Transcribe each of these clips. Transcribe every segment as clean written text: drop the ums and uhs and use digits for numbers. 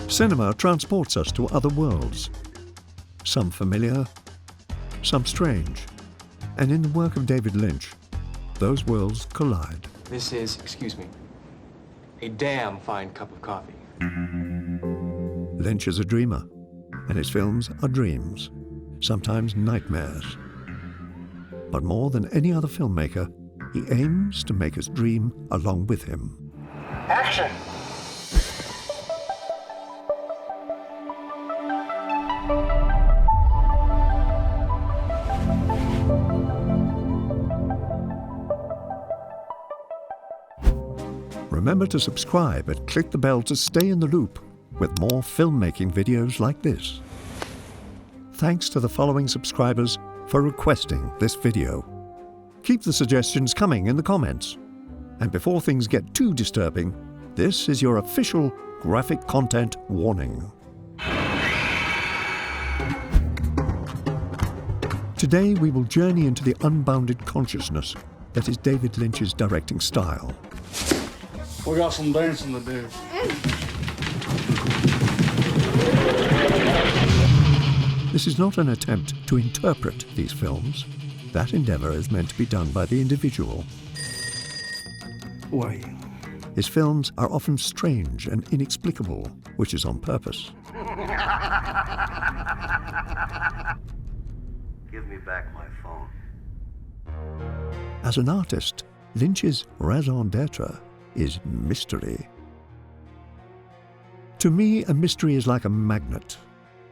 Cinema transports us to other worlds, some familiar, some strange. And in the work of David Lynch, those worlds collide. This is, excuse me, a damn fine cup of coffee. Lynch is a dreamer, and his films are dreams, sometimes nightmares. But more than any other filmmaker, he aims to make us dream along with him. Action! Remember to subscribe and click the bell to stay in the loop with more filmmaking videos like this. Thanks to the following subscribers for requesting this video. Keep the suggestions coming in the comments. And before things get too disturbing, this is your official graphic content warning. Today we will journey into the unbounded consciousness that is David Lynch's directing style. We got some dancing to do. This is not an attempt to interpret these films. That endeavor is meant to be done by the individual. Wait. His films are often strange and inexplicable, which is on purpose. Give me back my phone. As an artist, Lynch's raison d'etre is mystery. To me, a mystery is like a magnet.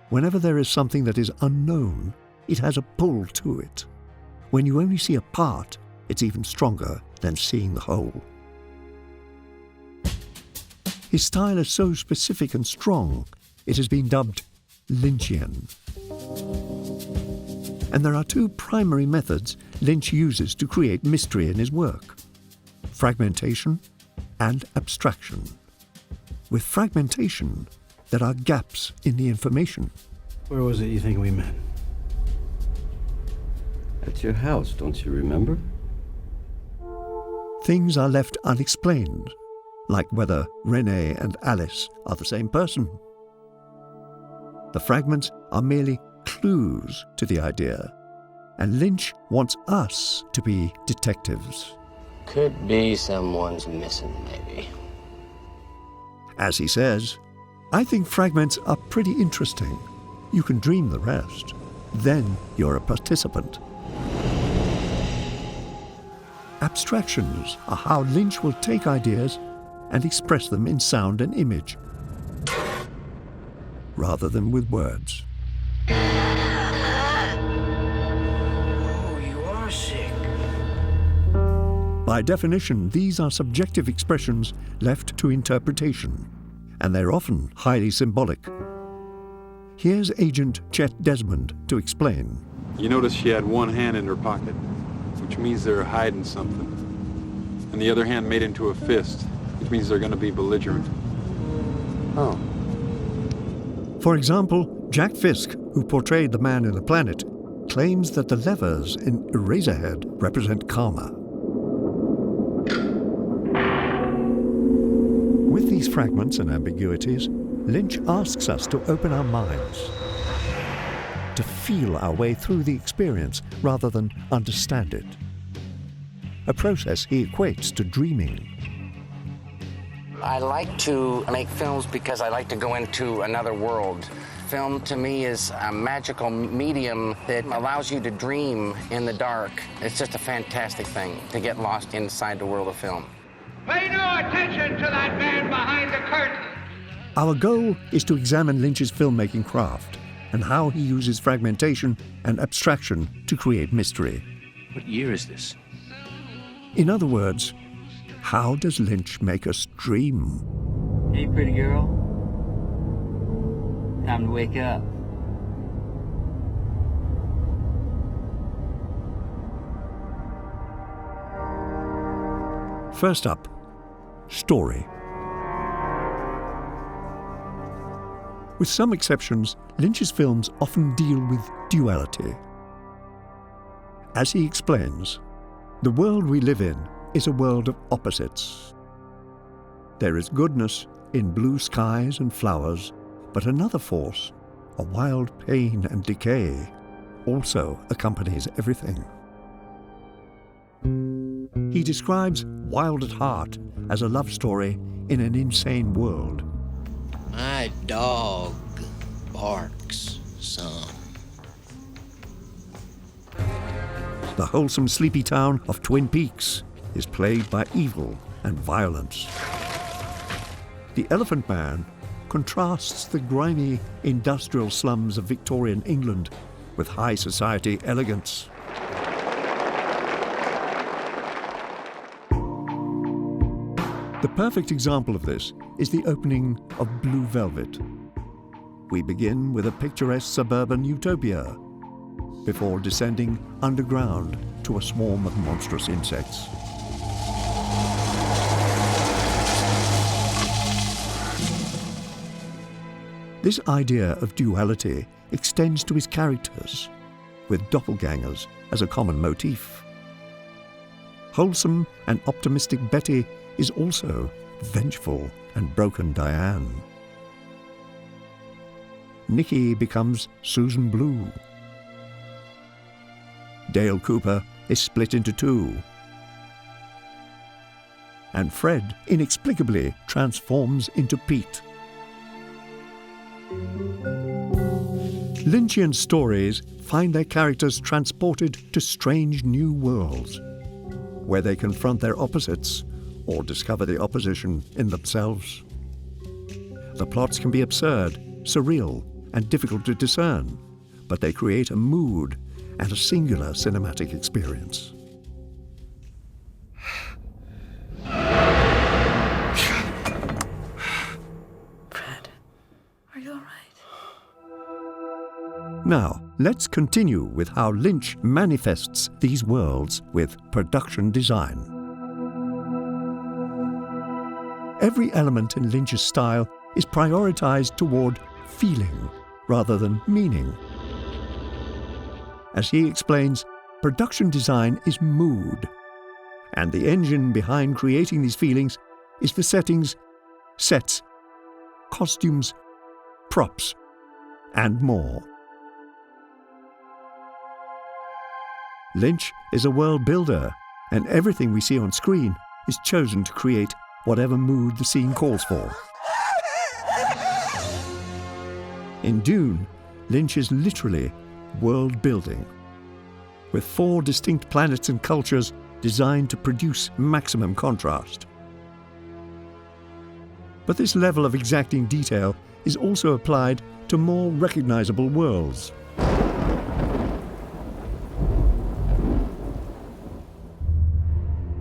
Whenever there is something that is unknown, it has a pull to it. When you only see a part, it's even stronger than seeing the whole. His style is so specific and strong, it has been dubbed Lynchian. And there are two primary methods Lynch uses to create mystery in his work: fragmentation and abstraction. With fragmentation, there are gaps in the information. Where was it you think we met? At your house, don't you remember? Things are left unexplained, like whether Renee and Alice are the same person. The fragments are merely clues to the idea, and Lynch wants us to be detectives. Could be someone's missing, maybe. As he says, I think fragments are pretty interesting. You can dream the rest. Then you're a participant. Abstractions are how Lynch will take ideas and express them in sound and image, rather than with words. Oh, you are sick. By definition, these are subjective expressions left to interpretation, and they're often highly symbolic. Here's Agent Chet Desmond to explain. You notice she had one hand in her pocket, which means they're hiding something. And the other hand made into a fist, which means they're going to be belligerent. Oh. For example, Jack Fisk, who portrayed the Man in the Planet, claims that the levers in Eraserhead represent karma. With these fragments and ambiguities, Lynch asks us to open our minds, to feel our way through the experience rather than understand it. A process he equates to dreaming. I like to make films because I like to go into another world. Film, to me, is a magical medium that allows you to dream in the dark. It's just a fantastic thing to get lost inside the world of film. Pay no attention to that man behind the curtain. Our goal is to examine Lynch's filmmaking craft and how he uses fragmentation and abstraction to create mystery. What year is this? In other words, how does Lynch make us dream? Hey, pretty girl. Time to wake up. First up, story. With some exceptions, Lynch's films often deal with duality. As he explains, the world we live in is a world of opposites. There is goodness in blue skies and flowers, but another force, a wild pain and decay, also accompanies everything. He describes Wild at Heart as a love story in an insane world. My dog barks some. The wholesome sleepy town of Twin Peaks is plagued by evil and violence. The Elephant Man contrasts the grimy industrial slums of Victorian England with high society elegance. The perfect example of this is the opening of Blue Velvet. We begin with a picturesque suburban utopia before descending underground to a swarm of monstrous insects. This idea of duality extends to his characters, with doppelgangers as a common motif. Wholesome and optimistic Betty is also vengeful and broken Diane. Nikki becomes Susan Blue. Dale Cooper is split into two. And Fred inexplicably transforms into Pete. Lynchian stories find their characters transported to strange new worlds, where they confront their opposites or discover the opposition in themselves. The plots can be absurd, surreal, and difficult to discern, but they create a mood and a singular cinematic experience. Fred, are you all right? Now, let's continue with how Lynch manifests these worlds with production design. Every element in Lynch's style is prioritized toward feeling rather than meaning. As he explains, production design is mood, and the engine behind creating these feelings is the settings, sets, costumes, props, and more. Lynch is a world builder, and everything we see on screen is chosen to create whatever mood the scene calls for. In Dune, Lynch is literally world building, with 4 distinct planets and cultures designed to produce maximum contrast. But this level of exacting detail is also applied to more recognizable worlds.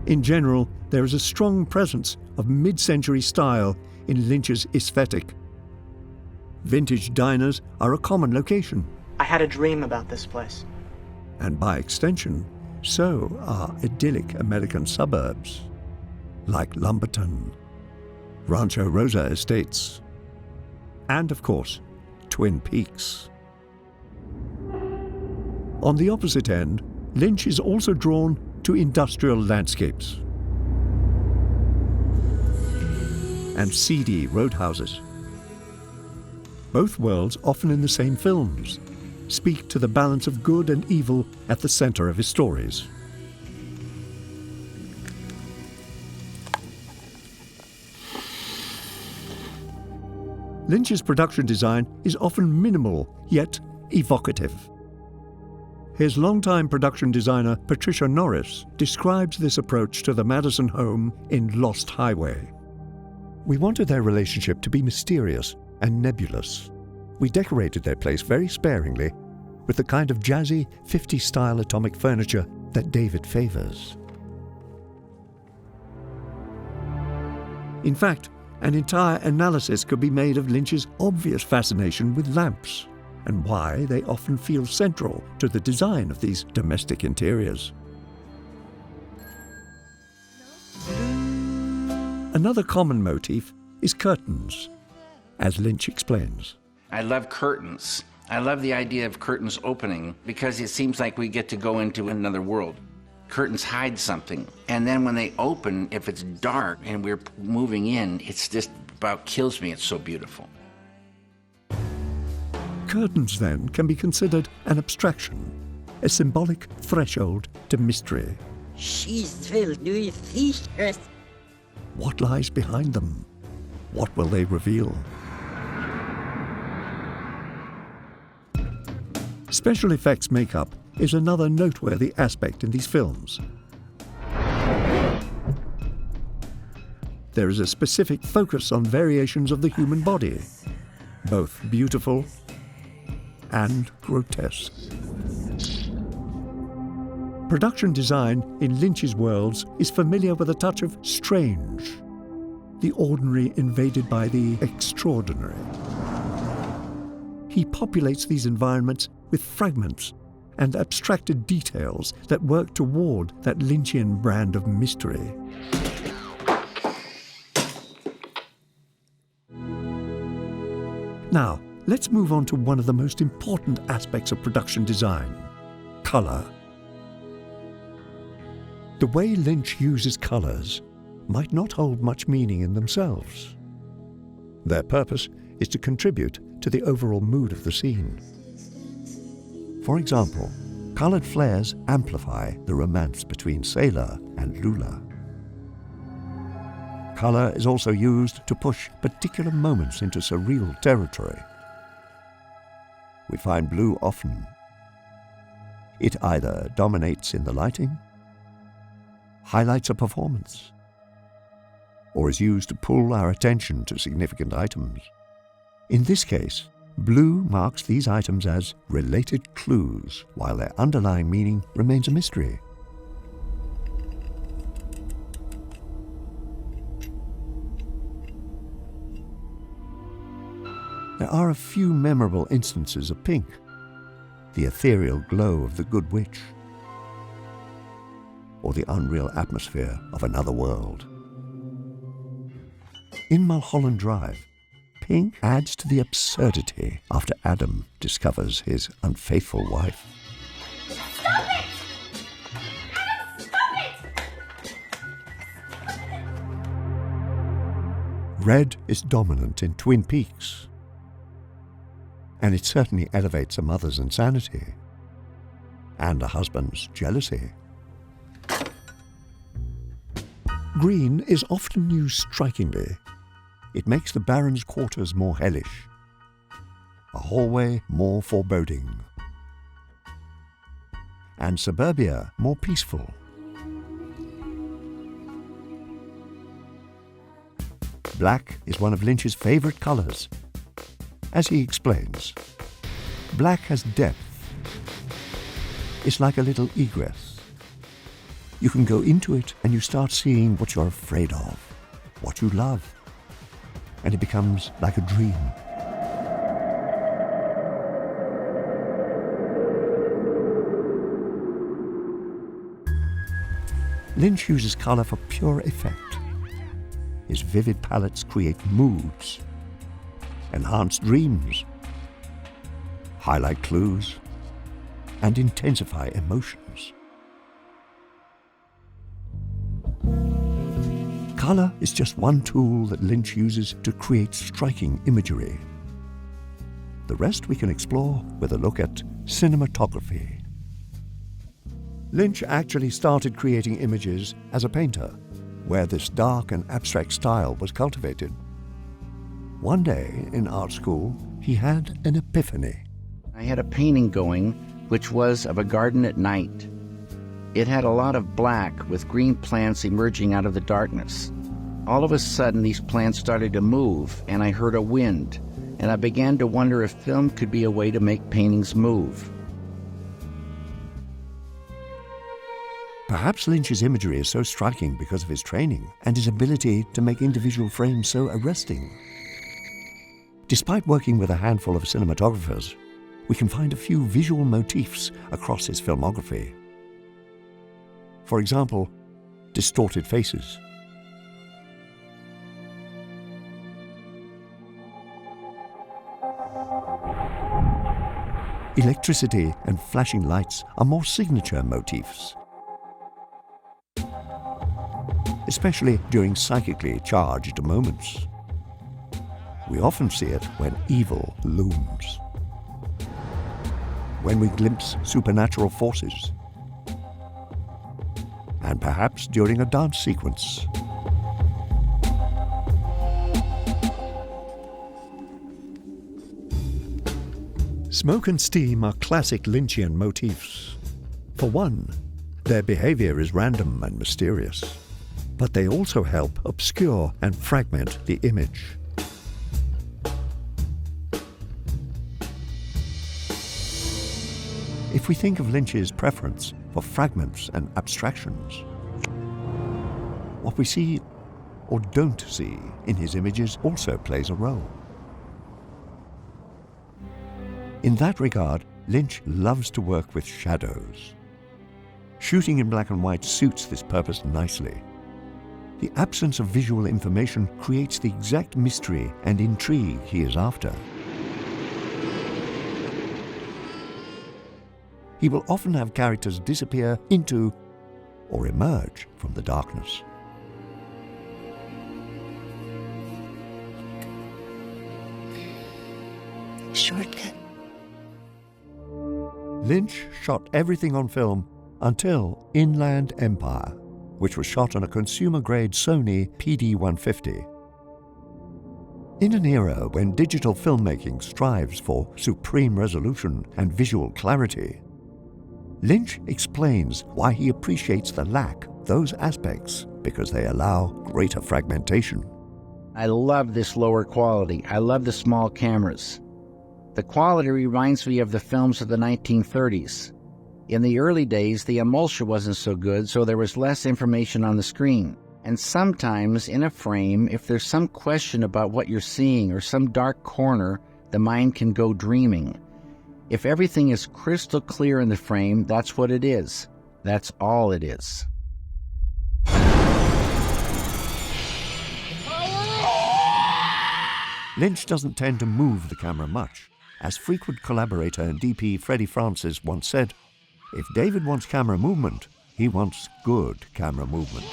In general, there is a strong presence of mid-century style in Lynch's aesthetic. Vintage diners are a common location. I had a dream about this place. And by extension, so are idyllic American suburbs, like Lumberton, Rancho Rosa Estates, and of course, Twin Peaks. On the opposite end, Lynch is also drawn to industrial landscapes and seedy roadhouses. Both worlds, often in the same films, speak to the balance of good and evil at the center of his stories. Lynch's production design is often minimal, yet evocative. His longtime production designer, Patricia Norris, describes this approach to the Madison home in Lost Highway. We wanted their relationship to be mysterious and nebulous. We decorated their place very sparingly with the kind of jazzy 50s-style atomic furniture that David favors. In fact, an entire analysis could be made of Lynch's obvious fascination with lamps and why they often feel central to the design of these domestic interiors. Another common motif is curtains, as Lynch explains. I love curtains. I love the idea of curtains opening because it seems like we get to go into another world. curtains hide something. And then when they open, if it's dark and we're moving in, it's just about kills me. It's so beautiful. Curtains, then, can be considered an abstraction, a symbolic threshold to mystery. She's will do features. What lies behind them? What will they reveal? Special effects makeup is another noteworthy aspect in these films. There is a specific focus on variations of the human body, both beautiful and grotesque. Production design in Lynch's worlds is familiar with a touch of strange, the ordinary invaded by the extraordinary. He populates these environments with fragments and abstracted details that work toward that Lynchian brand of mystery. Now, let's move on to one of the most important aspects of production design: color. The way Lynch uses colors might not hold much meaning in themselves. Their purpose is to contribute to the overall mood of the scene. For example, colored flares amplify the romance between Sailor and Lula. Color is also used to push particular moments into surreal territory. We find blue often. It either dominates in the lighting, highlights a performance, or is used to pull our attention to significant items. In this case, blue marks these items as related clues, while their underlying meaning remains a mystery. There are a few memorable instances of pink, the ethereal glow of the Good Witch, or the unreal atmosphere of another world. In Mulholland Drive, pink adds to the absurdity after Adam discovers his unfaithful wife. Stop it! Adam, stop it! Red is dominant in Twin Peaks, and it certainly elevates a mother's insanity and a husband's jealousy. Green is often used strikingly. It makes the Baron's quarters more hellish, a hallway more foreboding, and suburbia more peaceful. Black is one of Lynch's favorite colors. As he explains, black has depth. It's like a little egress. You can go into it and you start seeing what you're afraid of, what you love, and it becomes like a dream. Lynch uses color for pure effect. His vivid palettes create moods, enhance dreams, highlight clues, and intensify emotions. Color is just one tool that Lynch uses to create striking imagery. The rest we can explore with a look at cinematography. Lynch actually started creating images as a painter, where this dark and abstract style was cultivated. One day in art school, he had an epiphany. I had a painting going, which was of a garden at night. It had a lot of black with green plants emerging out of the darkness. All of a sudden, these plants started to move, and I heard a wind, and I began to wonder if film could be a way to make paintings move. Perhaps Lynch's imagery is so striking because of his training and his ability to make individual frames so arresting. Despite working with a handful of cinematographers, we can find a few visual motifs across his filmography. For example, distorted faces, electricity and flashing lights are more signature motifs. especially during psychically charged moments. We often see it when evil looms, when we glimpse supernatural forces, and perhaps during a dance sequence. Smoke and steam are classic Lynchian motifs. For one, their behavior is random and mysterious, but they also help obscure and fragment the image. If we think of Lynch's preference for fragments and abstractions, what we see or don't see in his images also plays a role. In that regard, Lynch loves to work with shadows. Shooting in black and white suits this purpose nicely. The absence of visual information creates the exact mystery and intrigue he is after. He will often have characters disappear into or emerge from the darkness. Shortcut. Lynch shot everything on film until Inland Empire, which was shot on a consumer-grade Sony PD-150. In an era when digital filmmaking strives for supreme resolution and visual clarity, Lynch explains why he appreciates the lack of those aspects because they allow greater fragmentation. I love this lower quality. I love the small cameras. The quality reminds me of the films of the 1930s. In the early days, the emulsion wasn't so good, so there was less information on the screen. And sometimes in a frame, if there's some question about what you're seeing or some dark corner, the mind can go dreaming. If everything is crystal clear in the frame, that's what it is. That's all it is. Lynch doesn't tend to move the camera much. As frequent collaborator and DP Freddie Francis once said, if David wants camera movement, he wants good camera movement.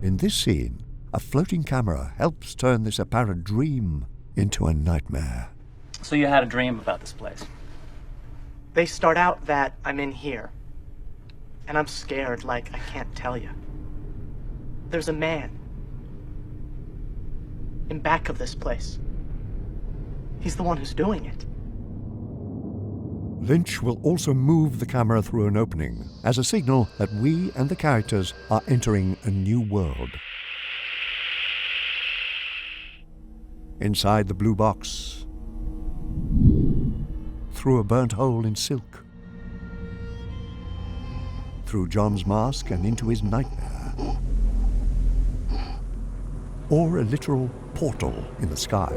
In this scene, a floating camera helps turn this apparent dream into a nightmare. So you had a dream about this place? They start out that I'm in here, and I'm scared like I can't tell you. There's a man in back of this place. He's the one who's doing it. Lynch will also move the camera through an opening as a signal that we and the characters are entering a new world. Inside the blue box, through a burnt hole in silk, through John's mask and into his nightmare, or a literal portal in the sky.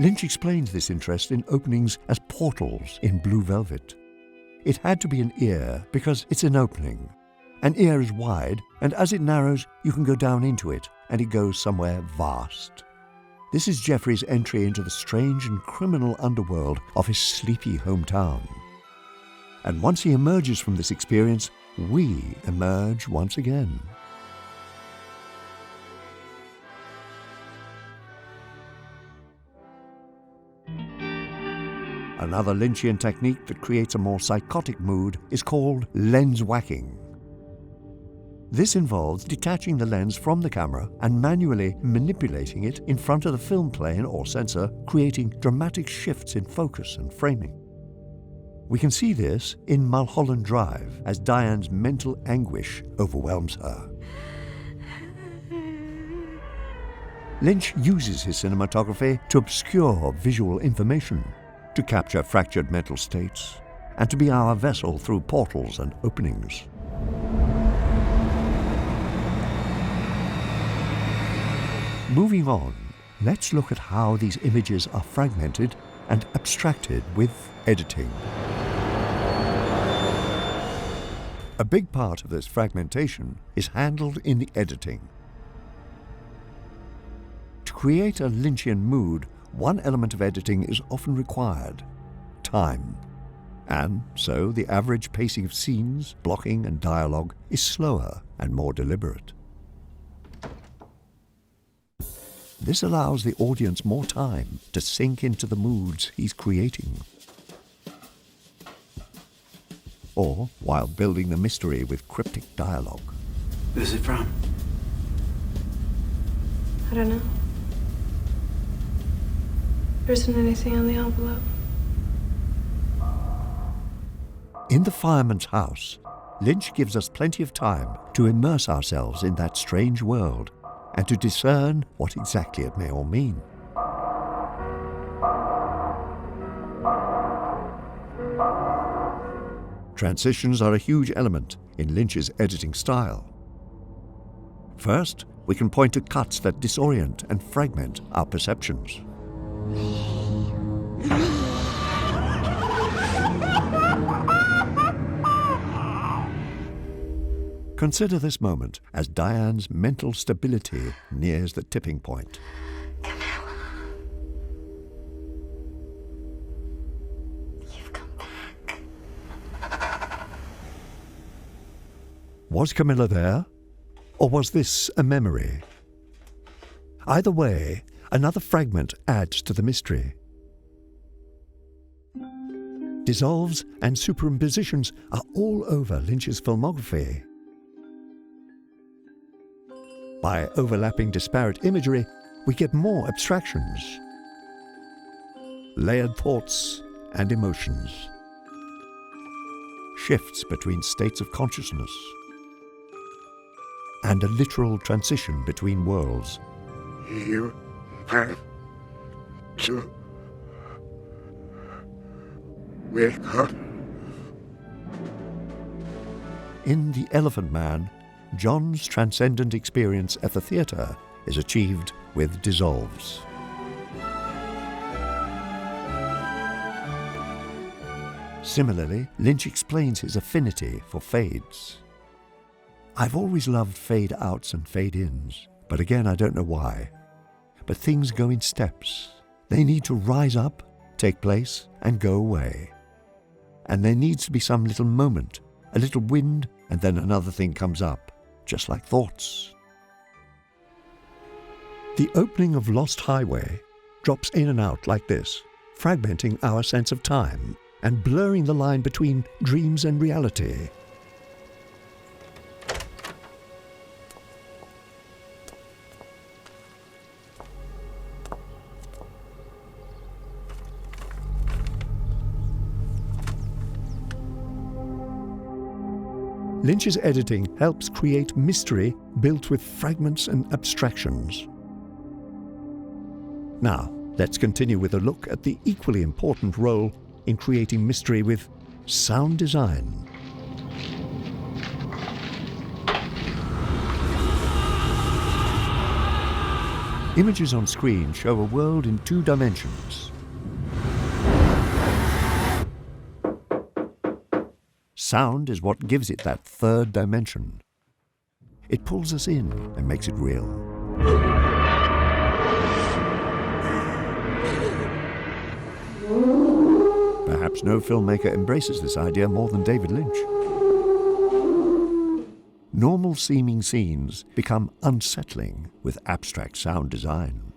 Lynch explains this interest in openings as portals in Blue Velvet. It had to be an ear because it's an opening. An ear is wide, and as it narrows, you can go down into it, and it goes somewhere vast. This is Jeffrey's entry into the strange and criminal underworld of his sleepy hometown. And once he emerges from this experience, we emerge once again. Another Lynchian technique that creates a more psychotic mood is called lens whacking. This involves detaching the lens from the camera and manually manipulating it in front of the film plane or sensor, creating dramatic shifts in focus and framing. We can see this in Mulholland Drive as Diane's mental anguish overwhelms her. Lynch uses his cinematography to obscure visual information, to capture fractured mental states, and to be our vessel through portals and openings. Moving on, let's look at how these images are fragmented and abstracted with editing. A big part of this fragmentation is handled in the editing. To create a Lynchian mood, one element of editing is often required: time. And so the average pacing of scenes, blocking and dialogue is slower and more deliberate. This allows the audience more time to sink into the moods he's creating. Or while building the mystery with cryptic dialogue. Who's it from? I don't know. There isn't anything on the envelope. In The Fireman's House, Lynch gives us plenty of time to immerse ourselves in that strange world and to discern what exactly it may all mean. Transitions are a huge element in Lynch's editing style. First, we can point to cuts that disorient and fragment our perceptions. Consider this moment as Diane's mental stability nears the tipping point. Camilla. You've come back. Was Camilla there? Or was this a memory? Either way, another fragment adds to the mystery. Dissolves and superimpositions are all over Lynch's filmography. By overlapping disparate imagery, we get more abstractions, layered thoughts and emotions, shifts between states of consciousness, and a literal transition between worlds. You have to wake up. In The Elephant Man, John's transcendent experience at the theatre is achieved with dissolves. Similarly, Lynch explains his affinity for fades. I've always loved fade-outs and fade-ins, but again, I don't know why. But things go in steps. They need to rise up, take place, and go away. And there needs to be some little moment, a little wind, and then another thing comes up, just like thoughts. The opening of Lost Highway drops in and out like this, fragmenting our sense of time and blurring the line between dreams and reality. Lynch's editing helps create mystery built with fragments and abstractions. Now, let's continue with a look at the equally important role in creating mystery with sound design. Images on screen show a world in 2 dimensions. Sound is what gives it that 3rd dimension. It pulls us in and makes it real. Perhaps no filmmaker embraces this idea more than David Lynch. Normal-seeming scenes become unsettling with abstract sound design.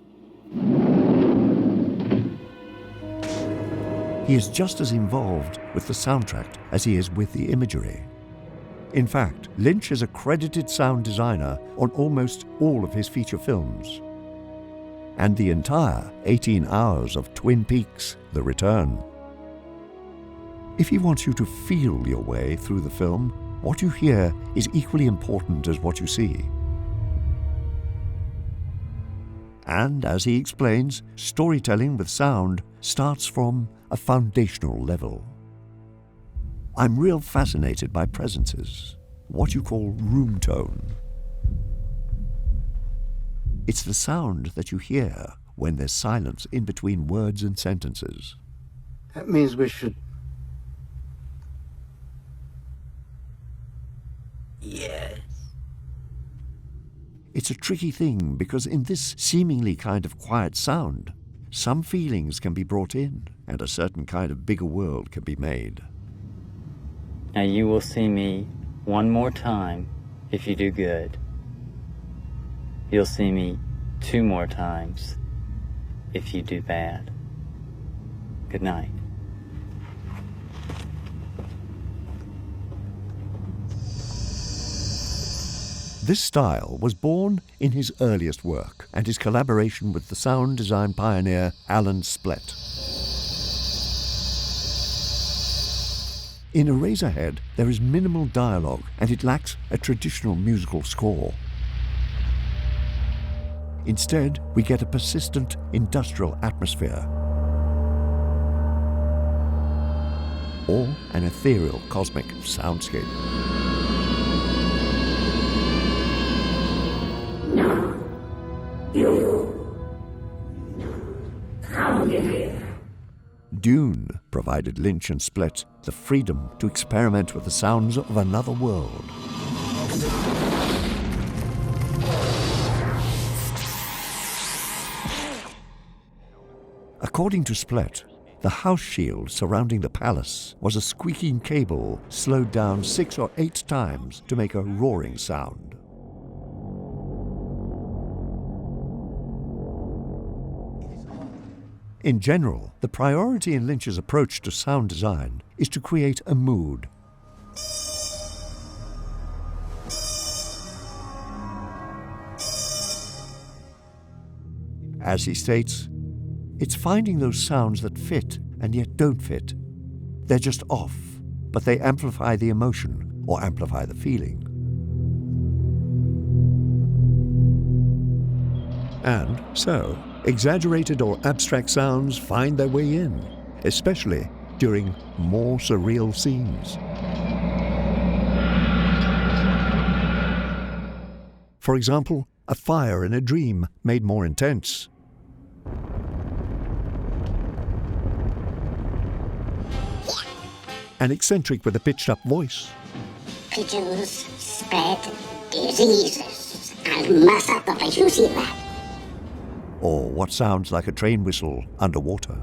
He is just as involved with the soundtrack as he is with the imagery. In fact, Lynch is a credited sound designer on almost all of his feature films. And the entire 18 hours of Twin Peaks: The Return. If he wants you to feel your way through the film, what you hear is equally important as what you see. And as he explains, storytelling with sound starts from a foundational level. I'm real fascinated by presences, what you call room tone. It's the sound that you hear when there's silence in between words and sentences. That means we should... Yes. It's it's a tricky thing because in this seemingly kind of quiet sound, some feelings can be brought in and a certain kind of bigger world can be made. Now you will see me one more time if you do good. You'll see me 2 more times if you do bad. Good night. This style was born in his earliest work and his collaboration with the sound design pioneer Alan Splett. In Eraserhead, there is minimal dialogue and it lacks a traditional musical score. Instead, we get a persistent industrial atmosphere or an ethereal cosmic soundscape. Dune provided Lynch and Splett the freedom to experiment with the sounds of another world. According to Splett, the house shield surrounding the palace was a squeaking cable slowed down 6 or 8 times to make a roaring sound. In general, the priority in Lynch's approach to sound design is to create a mood. As he states, it's finding those sounds that fit and yet don't fit. They're just off, but they amplify the emotion or amplify the feeling. And so, exaggerated or abstract sounds find their way in, especially during more surreal scenes. For example, a fire in a dream made more intense. An eccentric with a pitched-up voice. Pigeons spread diseases and mess up the place. You see that? Or what sounds like a train whistle underwater.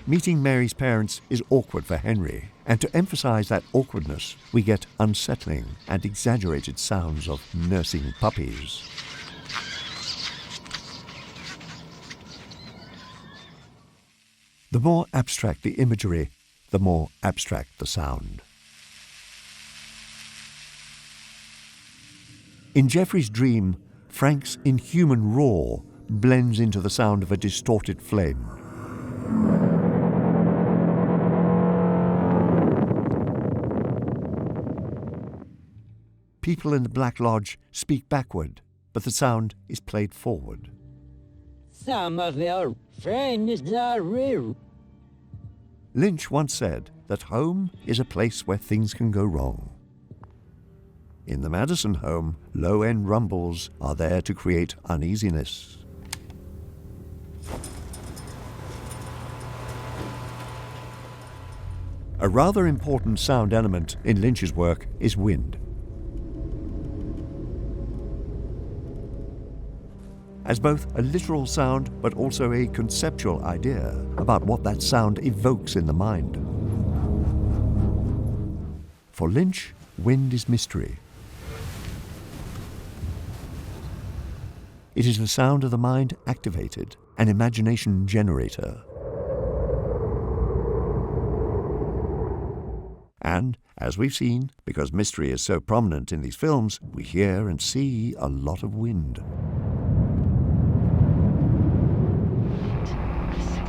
Meeting Mary's parents is awkward for Henry, and to emphasize that awkwardness, we get unsettling and exaggerated sounds of nursing puppies. The more abstract the imagery, the more abstract the sound. In Jeffrey's dream, Frank's inhuman roar blends into the sound of a distorted flame. People in the Black Lodge speak backward, but the sound is played forward. Some of your friends are real. Lynch once said that home is a place where things can go wrong. In the Madison home, low-end rumbles are there to create uneasiness. A rather important sound element in Lynch's work is wind. As both a literal sound but also a conceptual idea about what that sound evokes in the mind. For Lynch, wind is mystery. It is the sound of the mind activated, an imagination generator. And, as we've seen, because mystery is so prominent in these films, we hear and see a lot of wind.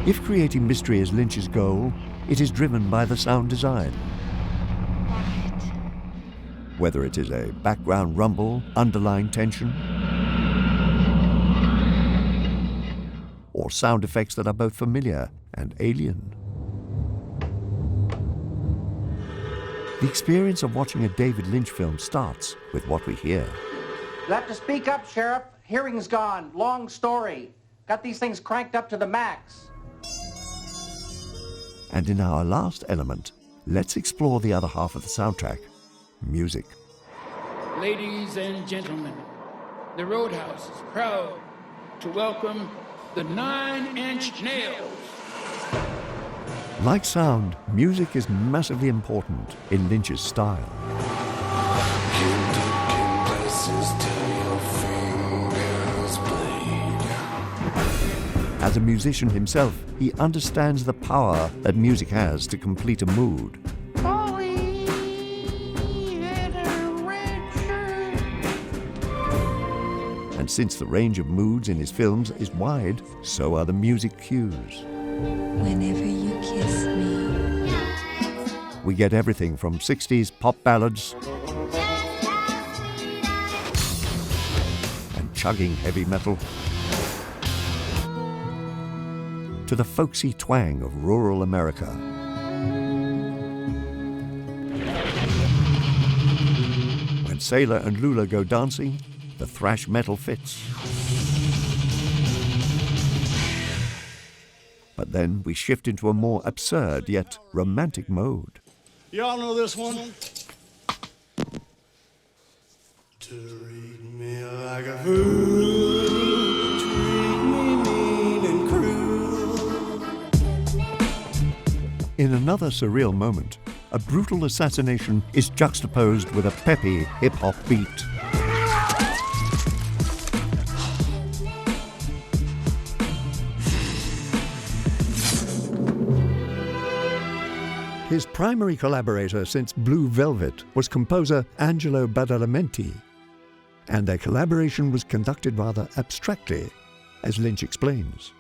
If creating mystery is Lynch's goal, it is driven by the sound design. Whether it is a background rumble, underlying tension, or sound effects that are both familiar and alien. The experience of watching a David Lynch film starts with what we hear. You have to speak up, Sheriff. Hearing's gone. Long story. Got these things cranked up to the max. And in our last element, let's explore the other half of the soundtrack, music. Ladies and gentlemen, the Roadhouse is proud to welcome the 9 Inch Nails. Like sound, music is massively important in Lynch's style. As a musician himself, he understands the power that music has to complete a mood. And since the range of moods in his films is wide, so are the music cues. Whenever you kiss me. We get everything from 60s pop ballads and chugging heavy metal to the folksy twang of rural America. When Sailor and Lula go dancing, the thrash metal fits. But then we shift into a more absurd yet romantic mode. Y'all know this one? Treat me like a fool, treat me mean and cruel. In another surreal moment, a brutal assassination is juxtaposed with a peppy hip-hop beat. His primary collaborator since Blue Velvet was composer Angelo Badalamenti, and their collaboration was conducted rather abstractly, as Lynch explains.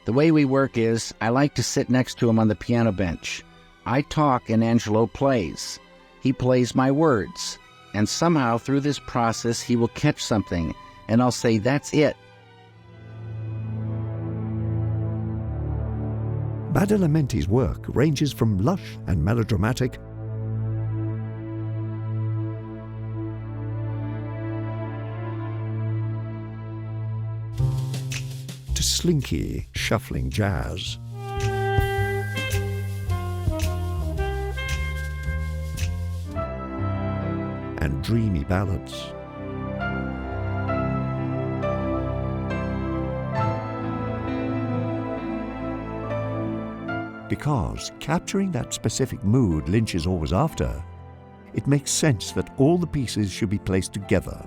The way we work is, I like to sit next to him on the piano bench. I talk and Angelo plays. He plays my words, and somehow through this process he will catch something, and I'll say, that's it. Badalamenti's work ranges from lush and melodramatic to slinky, shuffling jazz. And dreamy ballads. Because capturing that specific mood Lynch is always after, it makes sense that all the pieces should be placed together.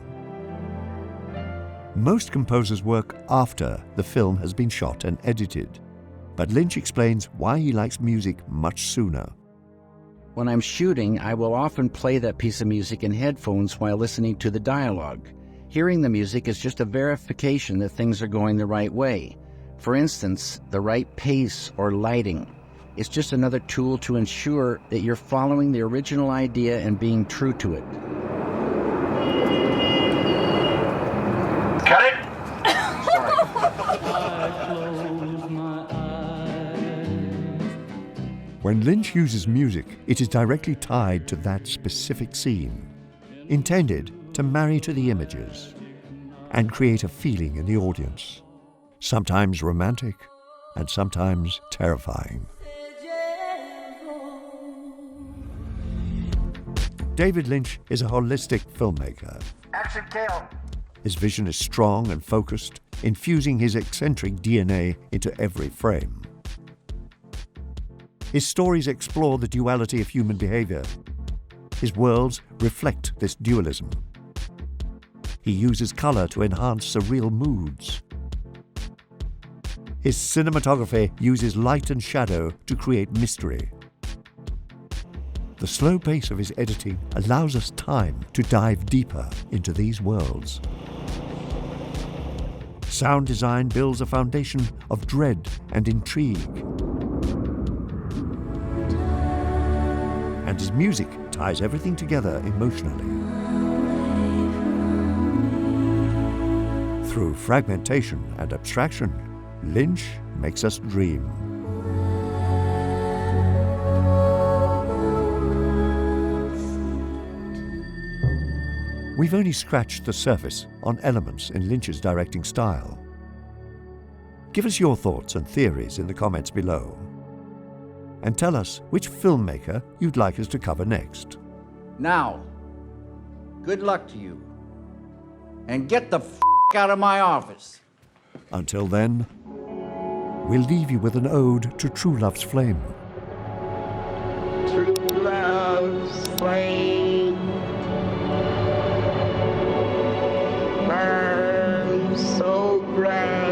Most composers work after the film has been shot and edited, but Lynch explains why he likes music much sooner. When I'm shooting, I will often play that piece of music in headphones while listening to the dialogue. Hearing the music is just a verification that things are going the right way. For instance, the right pace or lighting. It's just another tool to ensure that you're following the original idea and being true to it. Cut it! When Lynch uses music, it is directly tied to that specific scene, intended to marry to the images and create a feeling in the audience, sometimes romantic and sometimes terrifying. David Lynch is a holistic filmmaker. Action kill. His vision is strong and focused, infusing his eccentric DNA into every frame. His stories explore the duality of human behavior. His worlds reflect this dualism. He uses color to enhance surreal moods. His cinematography uses light and shadow to create mystery. The slow pace of his editing allows us time to dive deeper into these worlds. Sound design builds a foundation of dread and intrigue. And his music ties everything together emotionally. Through fragmentation and abstraction, Lynch makes us dream. We've only scratched the surface on elements in Lynch's directing style. Give us your thoughts and theories in the comments below. And tell us which filmmaker you'd like us to cover next. Now, good luck to you. And get the f*** out of my office. Until then, we'll leave you with an ode to true love's flame. True love's flame burns so bright.